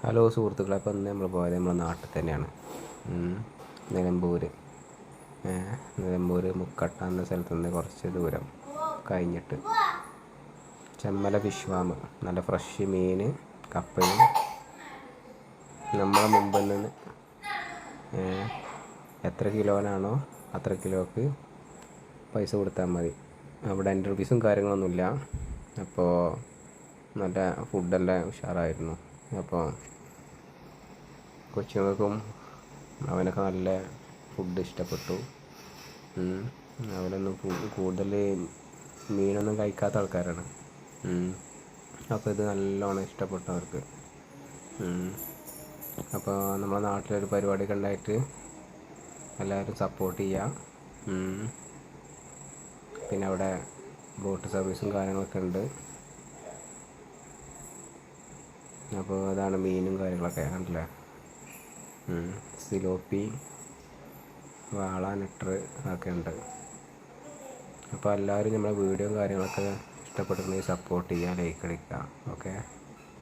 Hello സുഹൃത്തുക്കളെ, അപ്പോൾ ഇന്ന് നമ്മൾ പോയത് നമ്മുടെ നാട്ടിൽ തന്നെയാണ്. നിലമ്പൂർ മുക്കട്ട എന്ന സ്ഥലത്ത് നിന്ന് കുറച്ച് ദൂരം കഴിഞ്ഞിട്ട് ചെമ്മല ഫിഷ് ഫാം. നല്ല ഫ്രഷ് മീൻ കപ്പയും നമ്മളെ മുമ്പിൽ നിന്ന് എത്ര കിലോനാണോ അത്ര കിലോക്ക് പൈസ കൊടുത്താൽ മതി. അവിടെ എൻ്റെ റുപ്പീസും കാര്യങ്ങളൊന്നുമില്ല. അപ്പോൾ നല്ല ഫുഡെല്ലാം ഉഷാറായിരുന്നു. അപ്പോൾ കൊച്ചുങ്ങൾക്കും അവനൊക്കെ നല്ല ഫുഡ് ഇഷ്ടപ്പെട്ടു. അവനൊന്നും കൂടുതൽ മീനൊന്നും കഴിക്കാത്ത ആൾക്കാരാണ്. അപ്പോൾ ഇത് നല്ലോണം ഇഷ്ടപ്പെട്ടു അവർക്ക്. അപ്പോൾ നമ്മുടെ നാട്ടിലൊരു പരിപാടിയൊക്കെ ഉണ്ടായിട്ട് എല്ലാവരും സപ്പോർട്ട് ചെയ്യുക. പിന്നെ അവിടെ ബോട്ട് സർവീസും കാര്യങ്ങളൊക്കെ ഉണ്ട്. അപ്പോൾ അതാണ് മീനും കാര്യങ്ങളൊക്കെ കണ്ടില്ലേ. സിലോപ്പി, വാള, നെട്ടർ അതൊക്കെ ഉണ്ട്. അപ്പോൾ എല്ലാവരും നമ്മുടെ വീഡിയോയും കാര്യങ്ങളൊക്കെ ഇഷ്ടപ്പെട്ടിട്ടുണ്ടെങ്കിൽ സപ്പോർട്ട് ചെയ്യുക, ലൈക്ക് അടിക്കുക. ഓക്കെ.